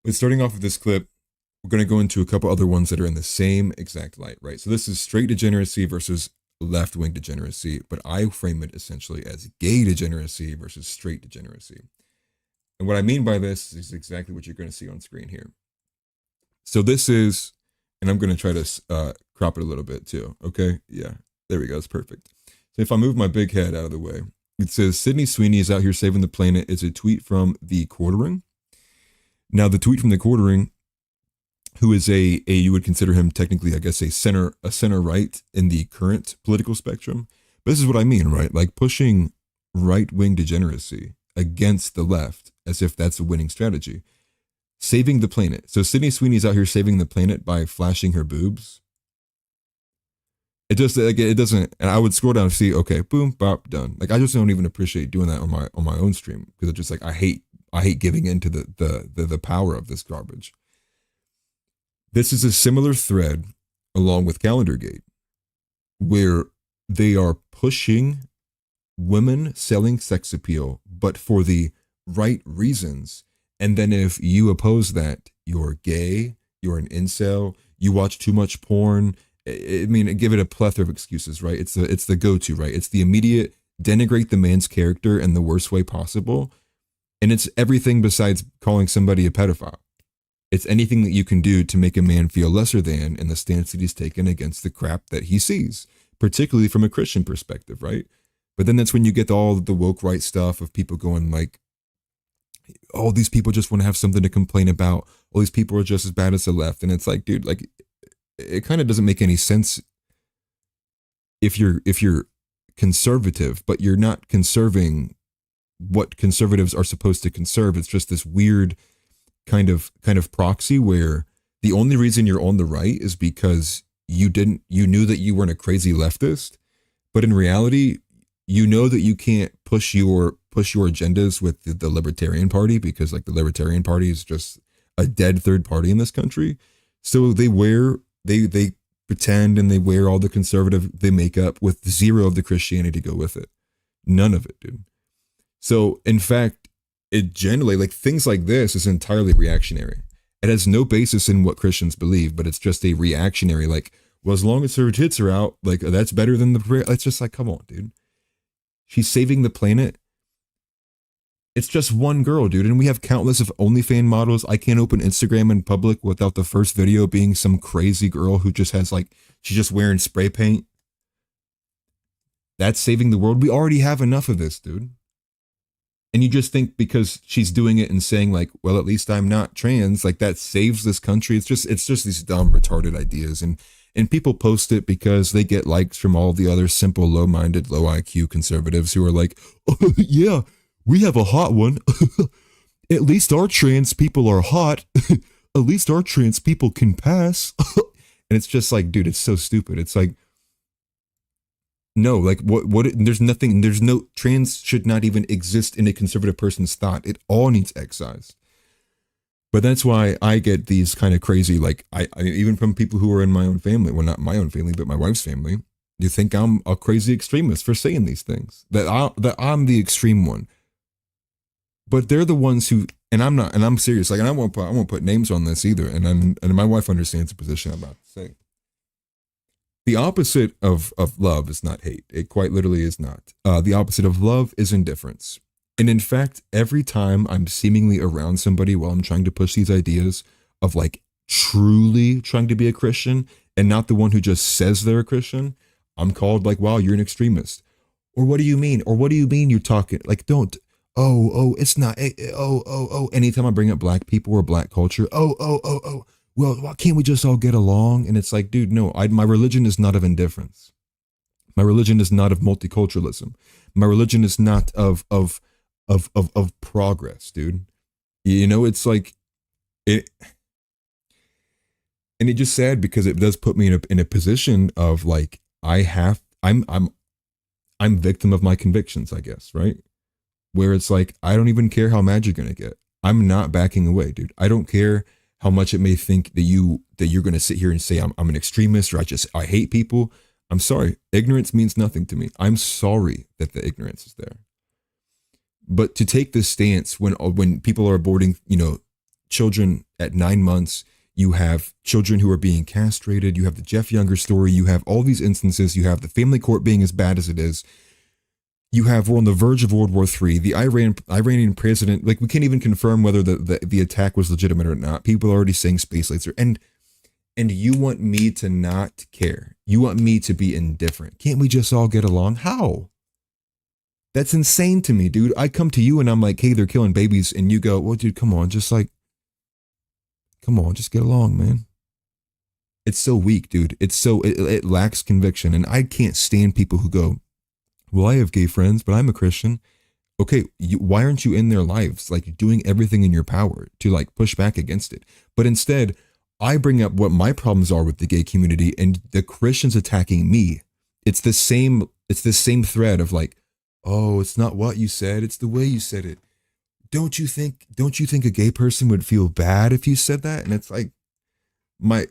But starting off with this clip, we're going to go into a couple other ones that are in the same exact light, right? So this is straight degeneracy versus left wing degeneracy, but I frame it essentially as gay degeneracy versus straight degeneracy. And what I mean by this is exactly what you're going to see on screen here. So this is, and I'm going to try to crop it a little bit too. Okay. Yeah. There we go. It's perfect. So if I move my big head out of the way, it says Sydney Sweeney is out here saving the planet is a tweet from the Quartering. Now, the tweet from the Quartering, who is a you would consider him technically, I guess, a center right in the current political spectrum. But this is what I mean, right? Like pushing right wing degeneracy against the left as if that's a winning strategy. Saving the planet. So Sydney Sweeney's out here saving the planet by flashing her boobs. It just like it doesn't, and I would scroll down and see, okay, boom, bop, done. Like I just don't even appreciate doing that on my own stream because it's just like I hate giving into the power of this garbage. This is a similar thread along with Calendargate, where they are pushing women selling sex appeal, but for the right reasons. And then if you oppose that, you're gay, you're an incel, you watch too much porn. I mean, give it a plethora of excuses, right? It's the go-to, right? It's the immediate denigrate the man's character in the worst way possible. And it's everything besides calling somebody a pedophile. It's anything that you can do to make a man feel lesser than in the stance that he's taken against the crap that he sees, particularly from a Christian perspective, right? But then that's when you get all the woke right stuff of people going like, oh, these people just want to have something to complain about. All these people are just as bad as the left. And it's like, dude, like it kind of doesn't make any sense if you're conservative, but you're not conserving what conservatives are supposed to conserve. It's just this weird kind of proxy where the only reason you're on the right is because you knew that you weren't a crazy leftist, but in reality, you know that you can't push your agendas with the Libertarian Party because like the Libertarian Party is just a dead third party in this country. So they pretend and they wear all the conservative they make up with zero of the Christianity to go with it. None of it, dude. So in fact, it generally like things like this is entirely reactionary. It has no basis in what Christians believe, but it's just a reactionary like, well, as long as her tits are out, like that's better than the prayer. It's just like, come on, dude. She's saving the planet. It's just one girl, dude, and we have countless of OnlyFans models. I can't open Instagram in public without the first video being some crazy girl who just has like she's just wearing spray paint. That's saving the world. We already have enough of this, dude. And you just think because she's doing it and saying like, well, at least I'm not trans, like that saves this country. It's just these dumb, retarded ideas. And people post it because they get likes from all the other simple, low-minded, low IQ conservatives who are like, oh, yeah, we have a hot one. At least our trans people are hot. At least our trans people can pass. And it's just like, dude, it's so stupid. It's like, no, like there's nothing, there's no, trans should not even exist in a conservative person's thought. It all needs excised. But that's why I get these kind of crazy, like I even from people who are in my own family, well, not my own family, but my wife's family, you think I'm a crazy extremist for saying these things, that I'm the extreme one. But they're the ones who, and I'm not, and I'm serious, like, and I won't put names on this either. And my wife understands the position I'm about to say. The opposite of love is not hate. It quite literally is not. The opposite of love is indifference. And in fact, every time I'm seemingly around somebody while I'm trying to push these ideas of like truly trying to be a Christian and not the one who just says they're a Christian, I'm called like, wow, you're an extremist. Or what do you mean? Or what do you mean you're talking? Like, don't. Oh, it's not. Oh. Anytime I bring up black people or black culture, oh. Well, why can't we just all get along? And it's like, dude, no, my religion is not of indifference. My religion is not of multiculturalism. My religion is not of progress, dude. You know, it's like it, and it's just sad because it does put me in a position of like I'm victim of my convictions, I guess, right? Where it's like I don't even care how mad you're gonna get. I'm not backing away, dude. I don't care how much it may think that you're gonna sit here and say I'm an extremist or I hate people. I'm sorry. Ignorance means nothing to me. I'm sorry that the ignorance is there. But to take this stance when people are aborting, children at 9 months. You have children who are being castrated. You have the Jeff Younger story. You have all these instances. You have the family court being as bad as it is. You have, we're on the verge of World War III. The Iranian president, like, we can't even confirm whether the attack was legitimate or not. People are already saying space laser. And you want me to not care. You want me to be indifferent. Can't we just all get along? How? That's insane to me, dude. I come to you and I'm like, hey, they're killing babies. And you go, well, dude, come on. Just get along, man. It's so weak, dude. It lacks conviction. And I can't stand people who go, well, I have gay friends, but I'm a Christian. Okay, why aren't you in their lives, like, doing everything in your power to, like, push back against it? But instead, I bring up what my problems are with the gay community, and the Christians attacking me. It's the same thread of, like, oh, it's not what you said, it's the way you said it. Don't you think a gay person would feel bad if you said that? And it's like, my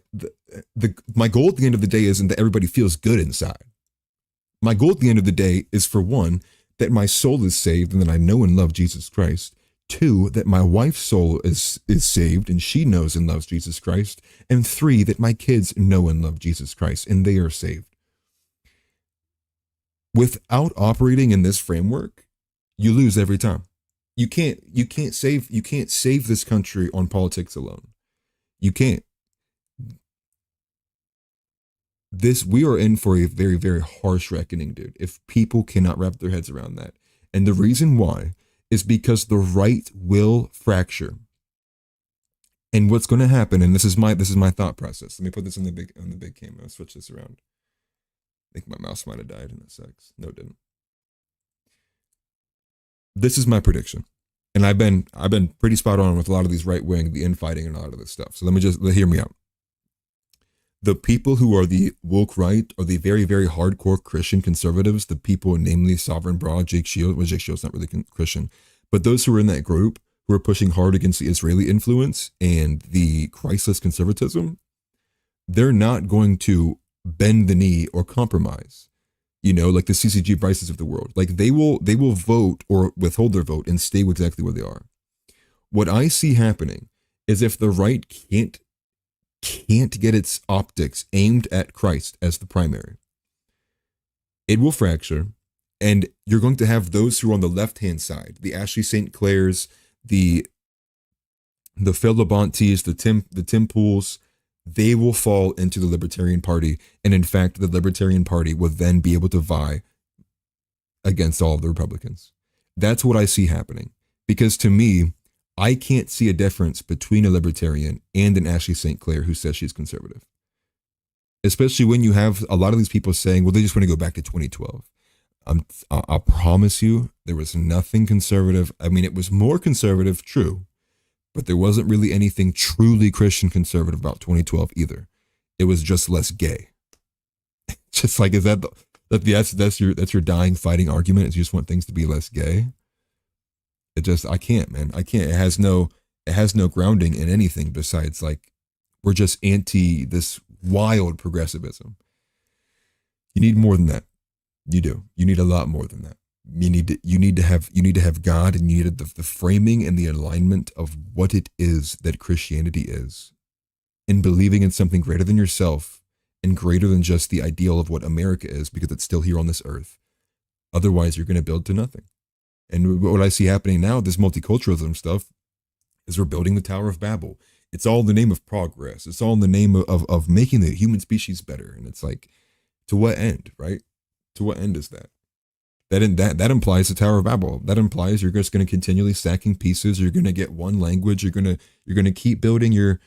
goal at the end of the day isn't that everybody feels good inside. My goal at the end of the day is, for one, that my soul is saved and that I know and love Jesus Christ. Two, that my wife's soul is saved and she knows and loves Jesus Christ. And three, that my kids know and love Jesus Christ and they are saved. Without operating in this framework, you lose every time. You can't save this country on politics alone. You can't. We are in for a very, very harsh reckoning, dude, if people cannot wrap their heads around that. And the reason why is because the right will fracture. And what's going to happen, and this is my thought process. Let me put this on the big camera. I'll switch this around. I think my mouse might have died, and that sucks. No, it didn't. This is my prediction. And I've been pretty spot on with a lot of these right wing, the infighting, and a lot of this stuff. So let me just hear me out. The people who are the woke right or the very, very hardcore Christian conservatives, the people, namely Sovereign Broad, Jake Shields, well, Jake Shields not really Christian, but those who are in that group who are pushing hard against the Israeli influence and the Christless conservatism, they're not going to bend the knee or compromise. You know, like the CCG Bryces of the world. Like, they will vote or withhold their vote and stay exactly where they are. What I see happening is, if the right can't get its optics aimed at Christ as the primary, it will fracture, and you're going to have those who are on the left-hand side, the Ashley St. Clairs, the Phil Labontes, the Tim Pools, they will fall into the Libertarian Party, and in fact, the Libertarian Party will then be able to vie against all of the Republicans. That's what I see happening, because to me, I can't see a difference between a libertarian and an Ashley St. Clair who says she's conservative. Especially when you have a lot of these people saying, well, they just want to go back to 2012. I promise you, there was nothing conservative. I mean, it was more conservative, true, but there wasn't really anything truly Christian conservative about 2012 either. It was just less gay. Just like, is that's your dying fighting argument? Is you just want things to be less gay? I can't, man. I can't. It has no grounding in anything besides, like, we're just anti this wild progressivism. You need more than that. You do. You need a lot more than that. You need to have God, and you need the framing and the alignment of what it is that Christianity is, and believing in something greater than yourself and greater than just the ideal of what America is, because it's still here on this earth. Otherwise, you're going to build to nothing. And what I see happening now, this multiculturalism stuff, is we're building the Tower of Babel. It's all in the name of progress. It's all in the name of making the human species better. And it's like, to what end, right? To what end is that? That implies the Tower of Babel. That implies you're just going to continually stacking pieces. You're going to get one language. You're going to keep building your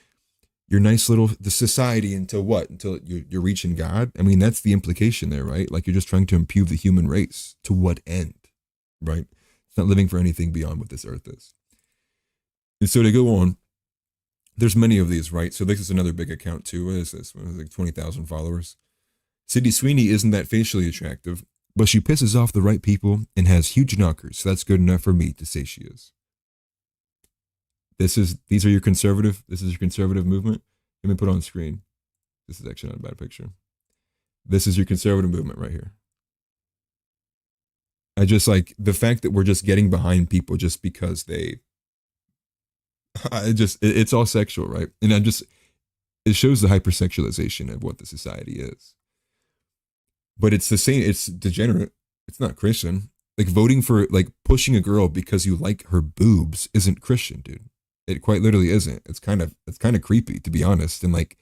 nice little the society until what? Until you're reaching God. I mean, that's the implication there, right? Like, you're just trying to improve the human race. To what end, right? It's not living for anything beyond what this earth is. And so to go on, there's many of these, right? So this is another big account too. What is this? Like 20,000 followers. Sydney Sweeney isn't that facially attractive, but she pisses off the right people and has huge knockers. So that's good enough for me to say she is. This is your conservative movement. Let me put it on screen. This is actually not a bad picture. This is your conservative movement right here. I just like the fact that we're just getting behind people just because they it's all sexual, right? And it shows the hypersexualization of what the society is. But it's the same, it's degenerate. It's not Christian. Like voting for, like pushing a girl because you like her boobs isn't Christian, dude. It quite literally isn't. It's kind of creepy, to be honest. And like,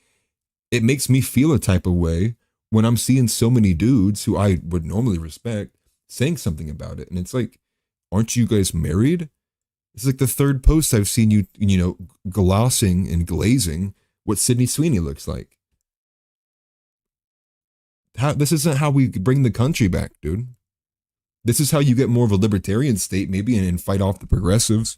it makes me feel a type of way when I'm seeing so many dudes who I would normally respect saying something about it. And it's like, aren't you guys married? It's like the third post I've seen you, glossing and glazing what Sydney Sweeney looks like. This isn't how we bring the country back, dude. This is how you get more of a libertarian state, maybe, and fight off the progressives.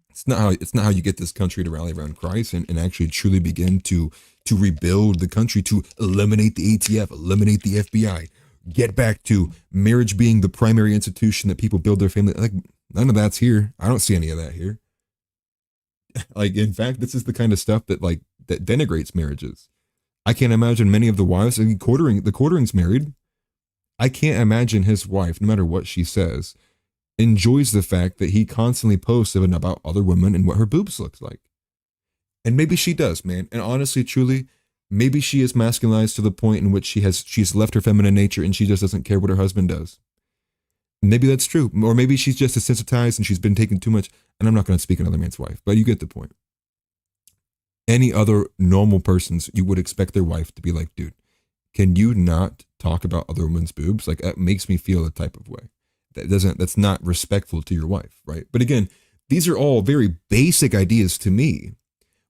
It's not how you get this country to rally around Christ and actually truly begin to rebuild the country, to eliminate the ATF, eliminate the FBI, get back to marriage being the primary institution that people build their family. Like, none of that's here. I don't see any of that here. Like, in fact, this is the kind of stuff that denigrates marriages. I can't imagine many of the wives, the quartering's married. I can't imagine his wife, no matter what she says, enjoys the fact that he constantly posts about other women and what her boobs looks like. And maybe she does, man. And honestly, truly, maybe she is masculinized to the point in which she's left her feminine nature and she just doesn't care what her husband does. Maybe that's true. Or maybe she's just desensitized and she's been taking too much. And I'm not going to speak another man's wife, but you get the point. Any other normal persons, you would expect their wife to be like, dude, can you not talk about other women's boobs? Like, that makes me feel a type of way. That's not respectful to your wife, right? But again, these are all very basic ideas to me.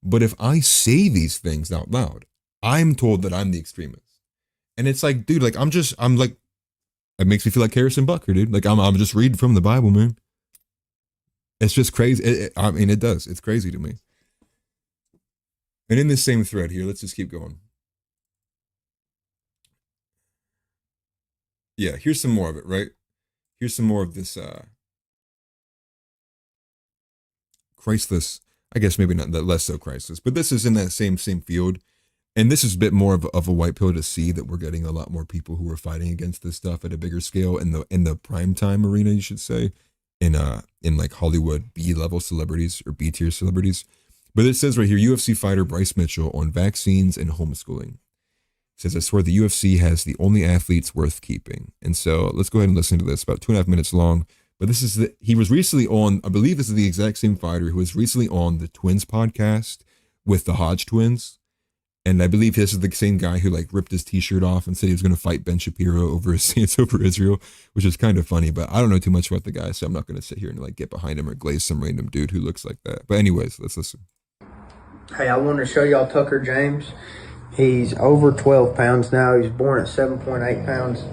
But if I say these things out loud, I'm told that I'm the extremist. And it's like, dude, like, I'm like, it makes me feel like Harrison Bucker, dude. Like, I'm just reading from the Bible, man. It's just crazy. It does. It's crazy to me. And in this same thread here, let's just keep going. Yeah, here's some more of it, right? Here's some more of this Christless, I guess maybe not that, less so Christless, but this is in that same field. And this is a bit more of a white pill to see that we're getting a lot more people who are fighting against this stuff at a bigger scale in the prime time arena, you should say, in like Hollywood B-level celebrities or B-tier celebrities. But it says right here, UFC fighter Bryce Mitchell on vaccines and homeschooling. It says, I swear the UFC has the only athletes worth keeping. And so let's go ahead and listen to this, about 2.5 minutes long. But he was recently on, I believe this is the exact same fighter who was recently on the Twins podcast with the Hodge twins. And I believe this is the same guy who like ripped his t-shirt off and said he was going to fight Ben Shapiro over his stance over Israel, which is kind of funny, but I don't know too much about the guy, so I'm not going to sit here and like get behind him or glaze some random dude who looks like that. But anyways, let's listen. Hey, I wanted to show y'all Tucker James. He's over 12 pounds now. He was born at 7.8 pounds.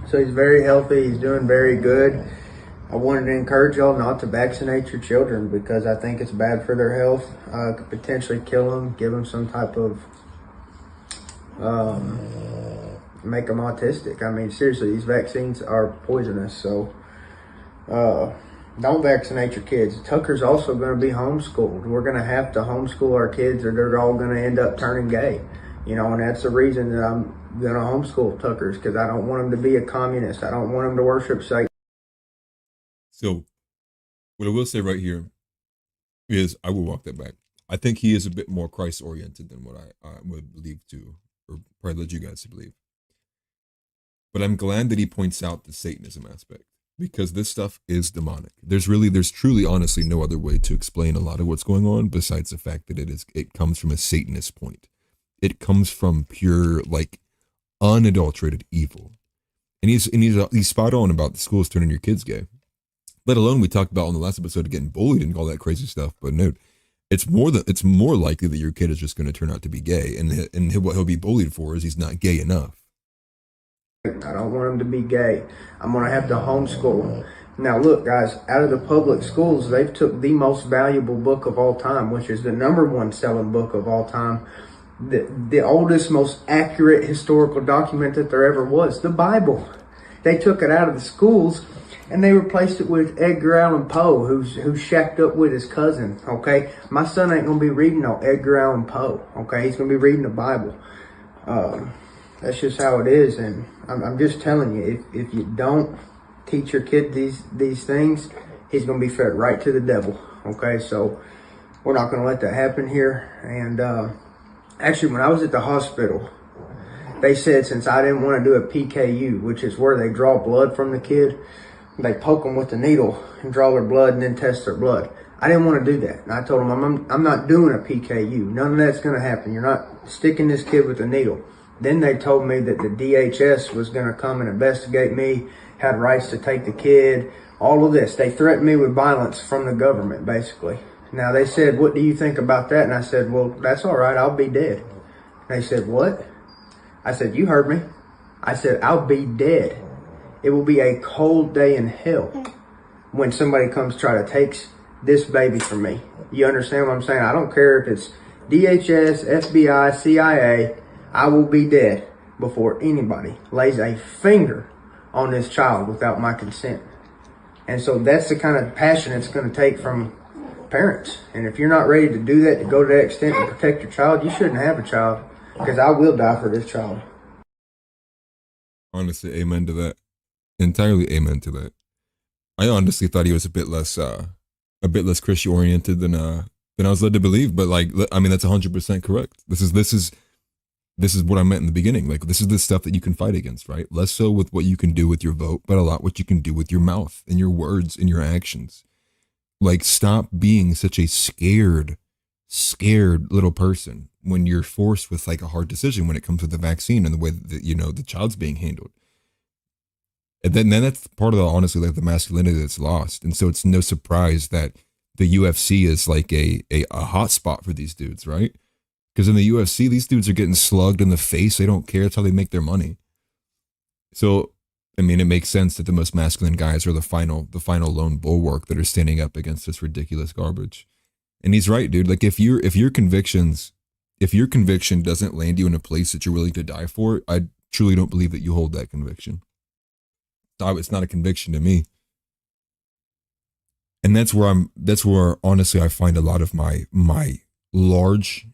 So he's very healthy. He's doing very good. I wanted to encourage y'all not to vaccinate your children because I think it's bad for their health. Could potentially kill them, give them some type of, make them autistic. I mean, seriously, these vaccines are poisonous. So, don't vaccinate your kids. Tucker's also going to be homeschooled. We're going to have to homeschool our kids or they're all going to end up turning gay. And that's the reason that I'm going to homeschool Tucker's, because I don't want him to be a communist. I don't want him to worship Satan. So what I will say right here is I will walk that back. I think he is a bit more Christ-oriented than what I would believe to, or probably led you guys to believe. But I'm glad that he points out the Satanism aspect, because this stuff is demonic. There's truly, honestly, no other way to explain a lot of what's going on besides the fact that it comes from a Satanist point. It comes from pure, like, unadulterated evil. And he's spot on about the schools turning your kids gay. Let alone we talked about on the last episode of getting bullied and all that crazy stuff. But no, it's more likely that your kid is just going to turn out to be gay, and what he'll be bullied for is he's not gay enough. I don't want him to be gay. I'm going to have to homeschool him. Now look, guys, out of the public schools, they've took the most valuable book of all time, which is the #1 selling book of all time. The oldest, most accurate historical document that there ever was, the Bible. They took it out of the schools and they replaced it with Edgar Allan Poe, who's shacked up with his cousin, okay? My son ain't going to be reading no Edgar Allan Poe, okay? He's going to be reading the Bible. That's just how it is, and I'm just telling you, if you don't teach your kid these things, he's going to be fed right to the devil, okay? So we're not going to let that happen here. And actually, when I was at the hospital, they said since I didn't want to do a PKU, which is where they draw blood from the kid, they poke them with the needle and draw their blood and then test their blood. I didn't want to do that. And I told them, I'm not doing a PKU. None of that's going to happen. You're not sticking this kid with a needle. Then they told me that the DHS was going to come and investigate me, had rights to take the kid, all of this. They threatened me with violence from the government, basically. Now, they said, what do you think about that? And I said, well, that's all right. I'll be dead. They said, what? I said, you heard me. I said, I'll be dead. It will be a cold day in hell when somebody comes try to take this baby from me. You understand what I'm saying? I don't care if it's DHS, FBI, CIA. I will be dead before anybody lays a finger on this child without my consent. And so that's the kind of passion it's going to take from parents. And if you're not ready to do that, to go to that extent and protect your child, you shouldn't have a child, because I will die for this child. Honestly, amen to that. Entirely amen to that. I honestly thought he was a bit less Christian oriented than I was led to believe. But like, I mean, that's 100% correct. This is what I meant in the beginning. Like, this is the stuff that you can fight against, right? Less so with what you can do with your vote, but a lot what you can do with your mouth and your words and your actions. Like, stop being such a scared little person when you're forced with like a hard decision when it comes to the vaccine and the way that, you know, the child's being handled. And then that's part of the, honestly, like the masculinity that's lost. And so it's no surprise that the UFC is like a hot spot for these dudes, right? Because in the UFC, these dudes are getting slugged in the face. They don't care. That's how they make their money. So, I mean, it makes sense that the most masculine guys are the final lone bulwark that are standing up against this ridiculous garbage. And he's right, dude. Like, if your conviction doesn't land you in a place that you're willing to die for, I truly don't believe that you hold that conviction. It's not a conviction to me. And that's where honestly I find a lot of my large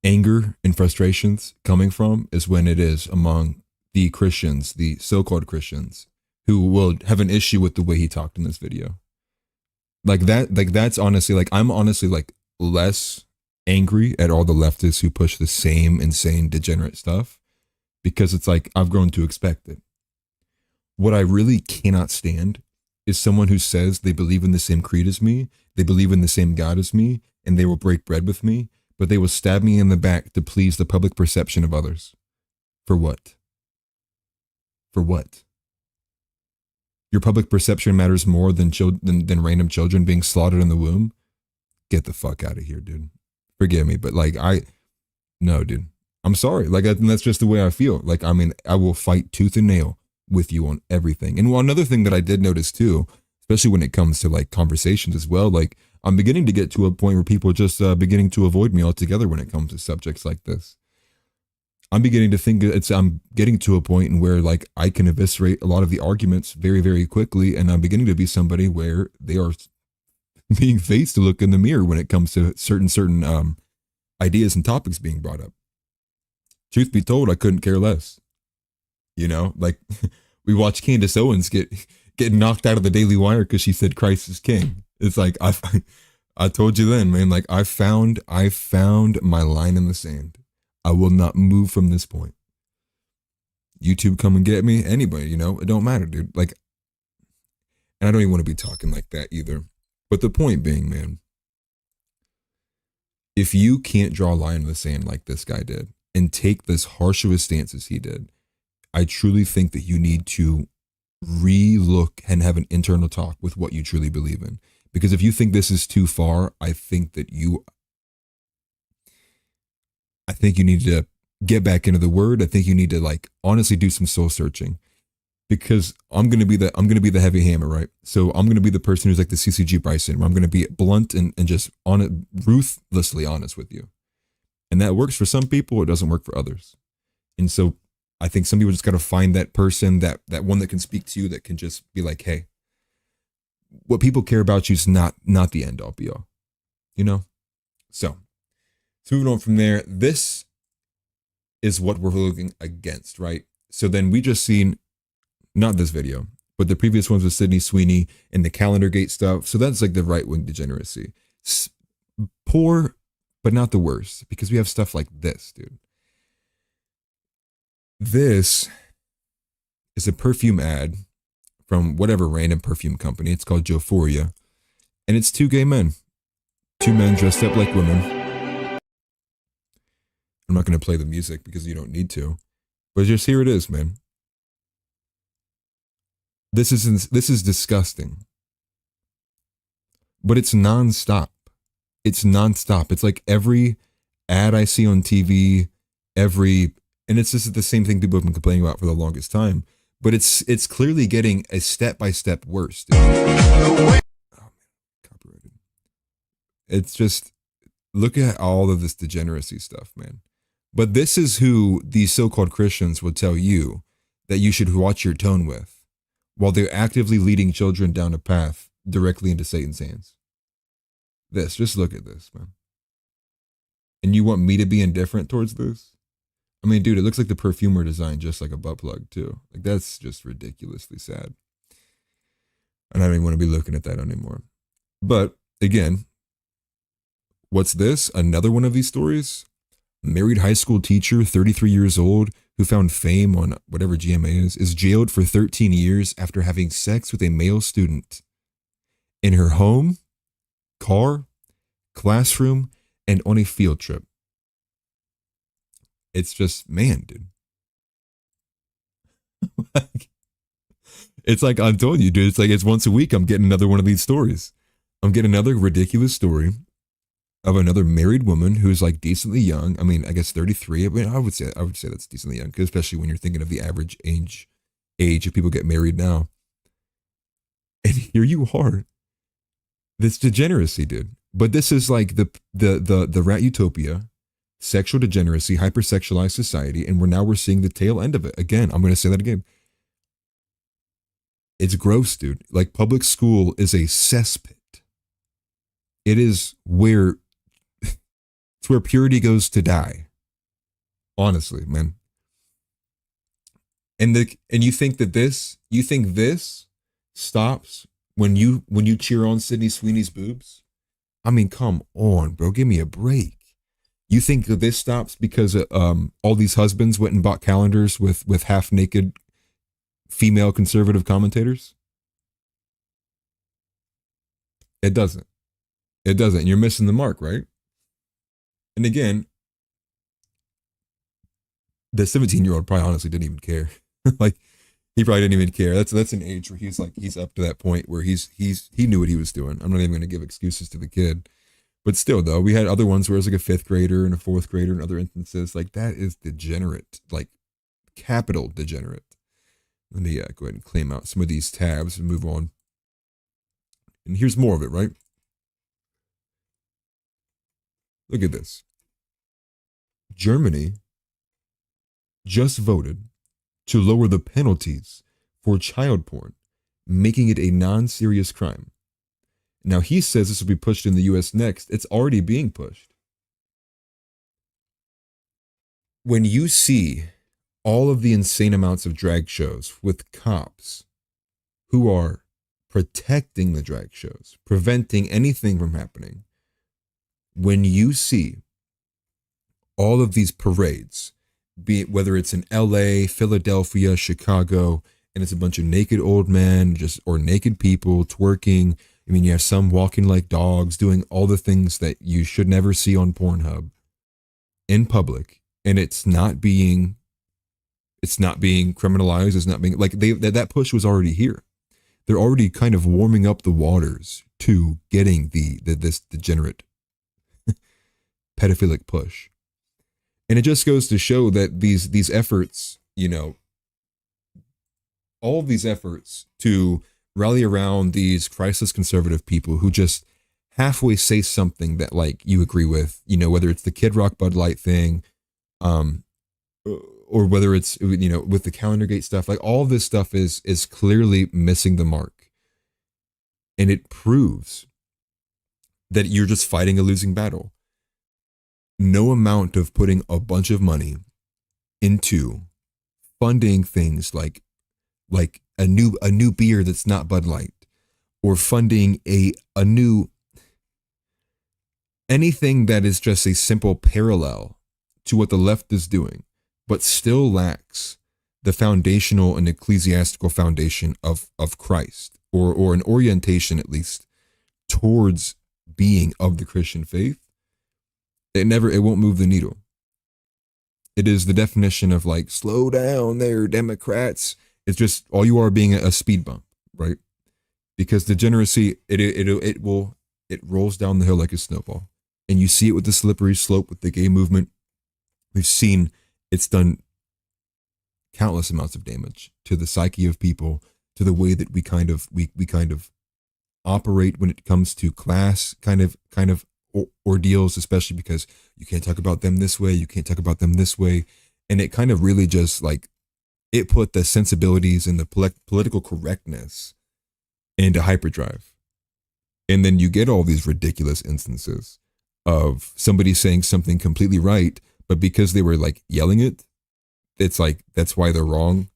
anger and frustrations coming from, is when it is among the Christians, the so-called Christians, who will have an issue with the way he talked in this video. That's honestly, like, I'm honestly like less angry at all the leftists who push the same insane degenerate stuff, because it's like, I've grown to expect it. What I really cannot stand is someone who says they believe in the same creed as me, they believe in the same God as me, and they will break bread with me, but they will stab me in the back to please the public perception of others. For what? For what? Your public perception matters more than random children being slaughtered in the womb? Get the fuck out of here, dude. Forgive me, but like, no, dude. I'm sorry. Like, that's just the way I feel. Like, I mean, I will fight tooth and nail with you on everything. And another thing that I did notice too, especially when it comes to like conversations as well, like, I'm beginning to get to a point where people are just beginning to avoid me altogether when it comes to subjects like this. I'm beginning to think I'm getting to a point in where like I can eviscerate a lot of the arguments very, very quickly, and I'm beginning to be somebody where they are being faced to look in the mirror when it comes to certain ideas and topics being brought up. Truth be told, I couldn't care less. You know, like, we watched Candace Owens get knocked out of the Daily Wire because she said Christ is king. It's like, I told you then, man, like, I found my line in the sand. I will not move from this point. YouTube, come and get me. Anybody, you know, it don't matter, dude. Like, and I don't even want to be talking like that either. But the point being, man, if you can't draw a line in the sand like this guy did and take this harsh of a stance as he did, I truly think that you need to re-look and have an internal talk with what you truly believe in. Because if you think this is too far, I think you need to get back into the word. I think you need to, like, honestly do some soul searching, because I'm going to be the heavy hammer, right? So I'm going to be the person who's like the CCG Bryson, where I'm going to be blunt and just ruthlessly honest with you. And that works for some people. It doesn't work for others. And so I think some people just got to find that person, that one that can speak to you, that can just be like, hey, what people care about you is not the end all be all, you know? So moving on from there, this is what we're looking against, right? So then we just seen, not this video, but the previous ones with Sydney Sweeney and the Calendargate stuff. So that's like the right-wing degeneracy. Poor, but not the worst, because we have stuff like this, dude. This is a perfume ad from whatever random perfume company. It's called Jophoria, and it's two gay men, two men dressed up like women. I'm not going to play the music because you don't need to, but just here it is, man. This is disgusting, but it's nonstop. It's nonstop. It's like every ad I see on TV, every and it's just the same thing people have been complaining about for the longest time. But it's clearly getting a step by step worse. Dude. Oh man, copyrighted. It's just look at all of this degeneracy stuff, man. But this is who these so-called Christians will tell you that you should watch your tone with, while they're actively leading children down a path directly into Satan's hands. Just look at this, man. And you want me to be indifferent towards this? I mean, dude, it looks like the perfumer designed just like a butt plug, too. Like, that's just ridiculously sad. And I don't even want to be looking at that anymore. But, again, what's this? Another one of these stories? Married high school teacher, 33 years old, who found fame on whatever GMA is jailed for 13 years after having sex with a male student in her home, car, classroom, and on a field trip. It's just, man, dude. It's like I'm telling you, dude. It's like it's once a week I'm getting another one of these stories. I'm getting another ridiculous story of another married woman who's like decently young. I mean, I guess 33. I mean, I would say that's decently young, especially when you're thinking of the average age of people get married now. And here you are, this degeneracy, dude. But this is like the rat utopia, sexual degeneracy, hypersexualized society, and we're seeing the tail end of it. Again, I'm going to say that again. It's gross, dude. Like public school is a cesspit. It is where it's where purity goes to die. Honestly, man. And you think this stops when you cheer on Sydney Sweeney's boobs? I mean, come on, bro. Give me a break. You think that this stops because all these husbands went and bought calendars with half naked female conservative commentators? It doesn't. It doesn't. You're missing the mark, right? And again, the 17-year-old probably honestly didn't even care. Like he probably didn't even care. That's an age where he's up to that point where he knew what he was doing. I'm not even going to give excuses to the kid. But still, though, we had other ones where it was like a fifth grader and a fourth grader and other instances. Like, that is degenerate, like capital degenerate. Let me go ahead and claim out some of these tabs and move on. And here's more of it, right? Look at this. Germany just voted to lower the penalties for child porn, making it a non-serious crime. Now, he says this will be pushed in the US next. It's already being pushed. When you see all of the insane amounts of drag shows with cops who are protecting the drag shows, preventing anything from happening, when you see all of these parades, be it whether it's in LA, Philadelphia, Chicago, and it's a bunch of naked old men or naked people twerking. I mean, you have some walking like dogs, doing all the things that you should never see on Pornhub in public, and it's not being criminalized. It's not being like that push was already here. They're already kind of warming up the waters to getting this degenerate pedophilic push. And it just goes to show that these efforts, all of these efforts to rally around these Christless conservative people who just halfway say something that like you agree with, whether it's the Kid Rock Bud Light thing, or whether it's, with the Calendargate stuff, like all of this stuff is clearly missing the mark. And it proves that you're just fighting a losing battle. No amount of putting a bunch of money into funding things like a new beer that's not Bud Light, or funding a new anything that is just a simple parallel to what the left is doing, but still lacks the foundational and ecclesiastical foundation of Christ, or an orientation at least towards being of the Christian faith, it won't move the needle. It is the definition of like, slow down there, Democrats. It's just all you are being a speed bump, right? Because degeneracy, it rolls down the hill like a snowball. And you see it with the slippery slope with the gay movement. We've seen it's done countless amounts of damage to the psyche of people, to the way that we kind of operate when it comes to class kind of ordeals, especially because you can't talk about them this way, you can't talk about them this way. And it kind of really just like, it put the sensibilities and the political correctness into hyperdrive. And then you get all these ridiculous instances of somebody saying something completely right, but because they were like yelling it, it's like, that's why they're wrong.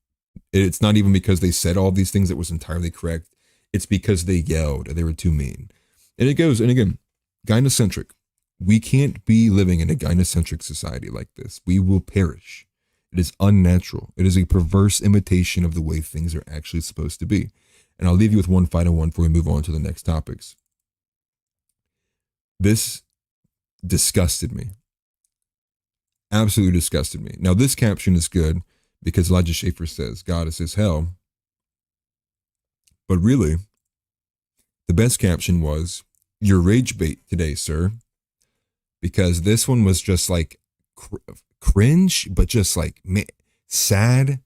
It's not even because they said all these things that was entirely correct. It's because they yelled and they were too mean. And it goes, and again, gynocentric. We can't be living in a gynocentric society like this. We will perish. It is unnatural. It is a perverse imitation of the way things are actually supposed to be. And I'll leave you with one final one before we move on to the next topics. This disgusted me. Absolutely disgusted me. Now, this caption is good because Elijah Schaefer says God is his hell. But really, the best caption was, "Your rage bait today, sir." Because this one was just like cringe, but just like sad.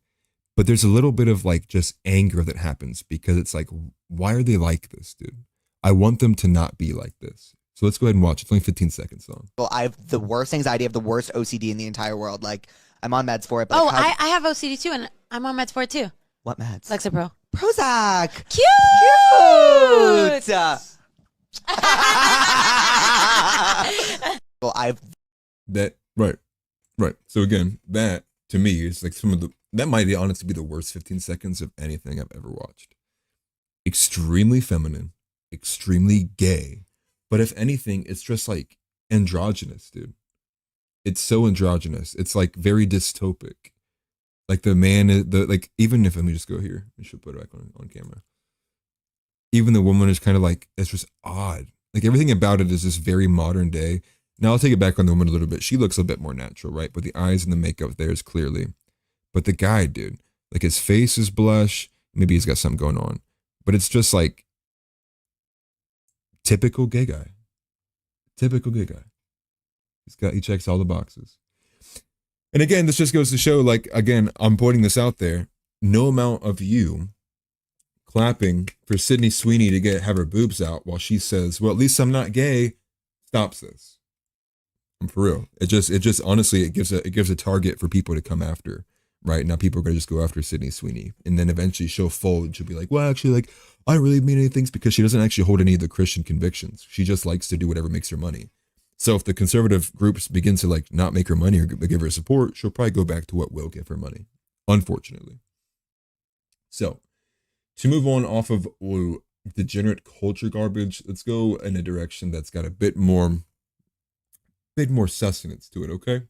But there's a little bit of like just anger that happens because it's like, why are they like this, dude? I want them to not be like this. So let's go ahead and watch. It's only 15 seconds long. Well, I have the worst anxiety. I have the worst OCD in the entire world. Like, I'm on meds for it. But Oh, like, I have OCD too, and I'm on meds for it too. what meds? Lexapro. Prozac. Cute. Well, I've That, right. So again, that to me is like that might be honestly be the worst 15 seconds of anything I've ever watched. Extremely feminine, extremely gay. But if anything, it's just like androgynous, dude. It's so androgynous. It's like very dystopic. Like the man, like, even if, let me just go here. I should put it back on camera. Even the woman is kind of like, it's just odd. Like everything about it is just very modern day. Now I'll take it back on the woman a little bit. She looks a bit more natural, right? But the eyes and the makeup there is clearly. But the guy, dude, like his face is blush. Maybe he's got something going on. But it's just like typical gay guy. Typical gay guy. He checks all the boxes. And again, this just goes to show, like, again, I'm pointing this out there. No amount of you clapping for Sydney Sweeney to have her boobs out while she says, well, at least I'm not gay, stops this. I'm for real. It just honestly, it gives a target for people to come after. Right now, people are gonna just go after Sydney Sweeney, and then eventually she'll fold and she'll be like, well, actually, like, I don't really mean any things, because she doesn't actually hold any of the Christian convictions. She just likes to do whatever makes her money. So if the conservative groups begin to like not make her money or give her support, she'll probably go back to what will give her money, unfortunately. So to move on off of degenerate culture garbage, let's go in a direction that's got a bit more sustenance to it, okay?